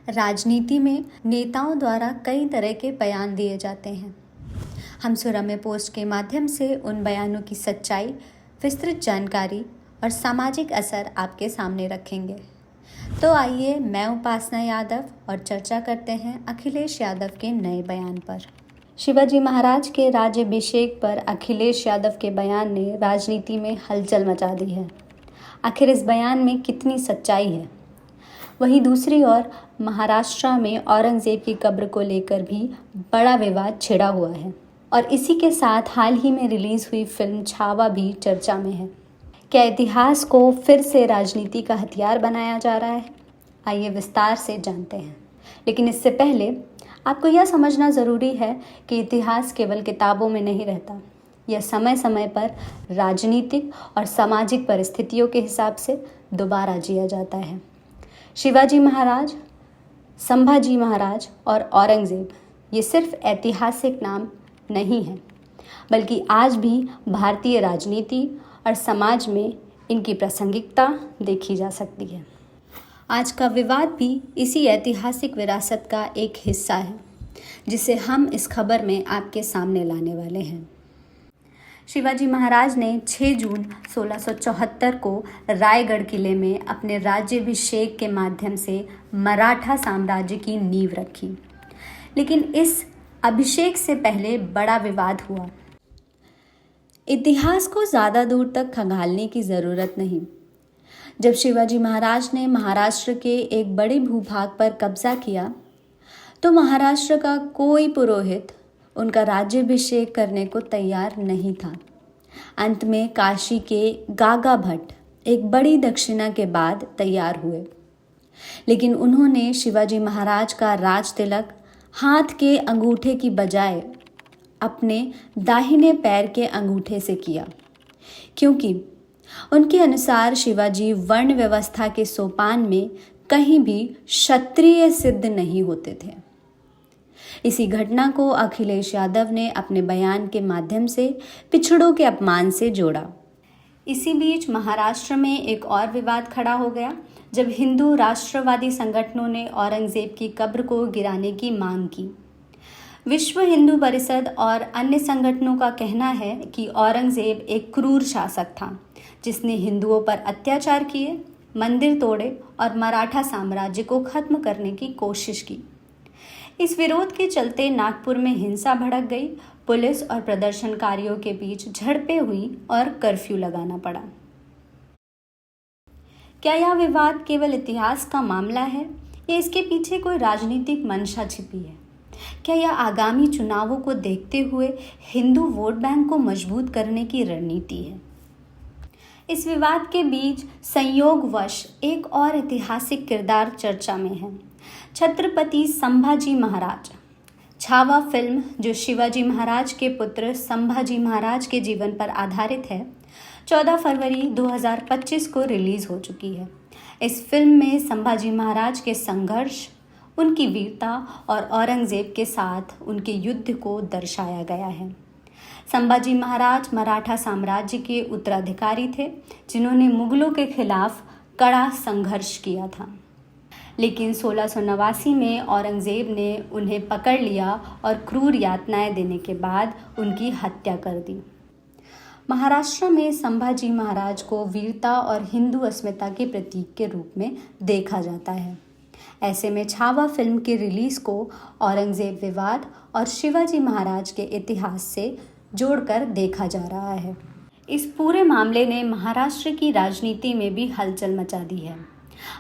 राजनीति में नेताओं द्वारा कई तरह के बयान दिए जाते हैं। हम सुरम्य पोस्ट के माध्यम से उन बयानों की सच्चाई, विस्तृत जानकारी और सामाजिक असर आपके सामने रखेंगे। तो आइए, मैं उपासना यादव और चर्चा करते हैं अखिलेश यादव के नए बयान पर। शिवाजी महाराज के राज्याभिषेक पर अखिलेश यादव के बयान ने राजनीति में हलचल मचा दी है। आखिर इस बयान में कितनी सच्चाई है? वहीं दूसरी ओर महाराष्ट्र में औरंगजेब की कब्र को लेकर भी बड़ा विवाद छिड़ा हुआ है और इसी के साथ हाल ही में रिलीज हुई फिल्म छावा भी चर्चा में है। क्या इतिहास को फिर से राजनीति का हथियार बनाया जा रहा है? आइए विस्तार से जानते हैं। लेकिन इससे पहले आपको यह समझना ज़रूरी है कि इतिहास केवल किताबों में नहीं रहता। यह समय समय पर राजनीतिक और सामाजिक परिस्थितियों के हिसाब से दोबारा जिया जाता है। शिवाजी महाराज, संभाजी महाराज और औरंगज़ेब ये सिर्फ ऐतिहासिक नाम नहीं हैं, बल्कि आज भी भारतीय राजनीति और समाज में इनकी प्रासंगिकता देखी जा सकती है। आज का विवाद भी इसी ऐतिहासिक विरासत का एक हिस्सा है, जिसे हम इस खबर में आपके सामने लाने वाले हैं। शिवाजी महाराज ने 6 जून 1674 को रायगढ़ किले में अपने राज्याभिषेक के माध्यम से मराठा साम्राज्य की नींव रखी। लेकिन इस अभिषेक से पहले बड़ा विवाद हुआ। इतिहास को ज़्यादा दूर तक खंगालने की ज़रूरत नहीं। जब शिवाजी महाराज ने महाराष्ट्र के एक बड़े भूभाग पर कब्जा किया, तो महाराष्ट्र का कोई पुरोहित उनका राज्याभिषेक करने को तैयार नहीं था। अंत में काशी के गागा भट्ट एक बड़ी दक्षिणा के बाद तैयार हुए, लेकिन उन्होंने शिवाजी महाराज का राज तिलक हाथ के अंगूठे की बजाय अपने दाहिने पैर के अंगूठे से किया, क्योंकि उनके अनुसार शिवाजी वर्ण व्यवस्था के सोपान में कहीं भी क्षत्रिय सिद्ध नहीं होते थे। इसी घटना को अखिलेश यादव ने अपने बयान के माध्यम से पिछड़ों के अपमान से जोड़ा। इसी बीच महाराष्ट्र में एक और विवाद खड़ा हो गया, जब हिंदू राष्ट्रवादी संगठनों ने औरंगजेब की कब्र को गिराने की मांग की। विश्व हिंदू परिषद और अन्य संगठनों का कहना है कि औरंगजेब एक क्रूर शासक था, जिसने हिंदुओं पर अत्याचार किए, मंदिर तोड़े और मराठा साम्राज्य को खत्म करने की कोशिश की। इस विरोध के चलते नागपुर में हिंसा भड़क गई। पुलिस और प्रदर्शनकारियों के बीच झड़पें हुई और कर्फ्यू लगाना पड़ा। क्या यह विवाद केवल इतिहास का मामला है या इसके पीछे कोई राजनीतिक मंशा छिपी है? क्या यह आगामी चुनावों को देखते हुए हिंदू वोट बैंक को मजबूत करने की रणनीति है? इस विवाद के बीच संयोगवश एक और ऐतिहासिक किरदार चर्चा में है, छत्रपति संभाजी महाराज। छावा फिल्म, जो शिवाजी महाराज के पुत्र संभाजी महाराज के जीवन पर आधारित है, 14 फरवरी 2025 को रिलीज हो चुकी है। इस फिल्म में संभाजी महाराज के संघर्ष, उनकी वीरता और औरंगजेब के साथ उनके युद्ध को दर्शाया गया है। संभाजी महाराज मराठा साम्राज्य के उत्तराधिकारी थे, जिन्होंने मुगलों के खिलाफ कड़ा संघर्ष किया था। लेकिन 1689 में औरंगजेब ने उन्हें पकड़ लिया और क्रूर यातनाएं देने के बाद उनकी हत्या कर दी। महाराष्ट्र में संभाजी महाराज को वीरता और हिंदू अस्मिता के प्रतीक के रूप में देखा जाता है। ऐसे में छावा फिल्म की रिलीज को औरंगजेब विवाद और शिवाजी महाराज के इतिहास से जोड़कर देखा जा रहा है। इस पूरे मामले ने महाराष्ट्र की राजनीति में भी हलचल मचा दी है।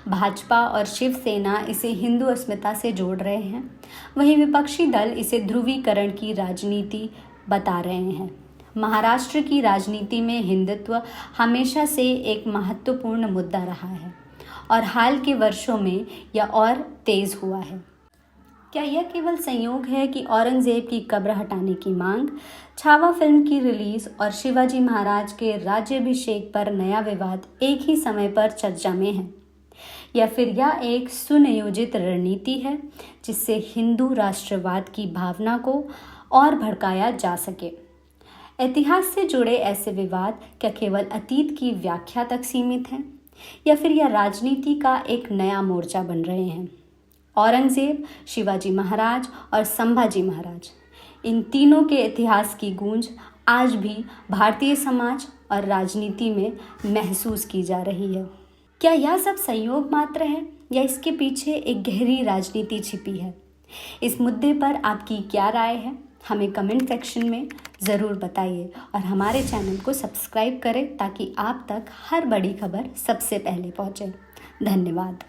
भाजपा और शिवसेना इसे हिंदू अस्मिता से जोड़ रहे हैं, वहीं विपक्षी दल इसे ध्रुवीकरण की राजनीति बता रहे हैं। महाराष्ट्र की राजनीति में हिंदुत्व हमेशा से एक महत्वपूर्ण मुद्दा रहा है और हाल के वर्षों में यह और तेज हुआ है। क्या यह केवल संयोग है कि औरंगजेब की कब्र हटाने की मांग, छावा फिल्म की रिलीज और शिवाजी महाराज के राज्याभिषेक पर नया विवाद एक ही समय पर चर्चा में है? या फिर यह एक सुनियोजित रणनीति है जिससे हिंदू राष्ट्रवाद की भावना को और भड़काया जा सके? इतिहास से जुड़े ऐसे विवाद क्या केवल अतीत की व्याख्या तक सीमित हैं, या फिर यह राजनीति का एक नया मोर्चा बन रहे हैं? औरंगज़ेब, शिवाजी महाराज और संभाजी महाराज, इन तीनों के इतिहास की गूंज आज भी भारतीय समाज और राजनीति में महसूस की जा रही है। क्या यह सब संयोग मात्र है या इसके पीछे एक गहरी राजनीति छिपी है? इस मुद्दे पर आपकी क्या राय है? हमें कमेंट सेक्शन में ज़रूर बताइए और हमारे चैनल को सब्सक्राइब करें ताकि आप तक हर बड़ी खबर सबसे पहले पहुंचे। धन्यवाद।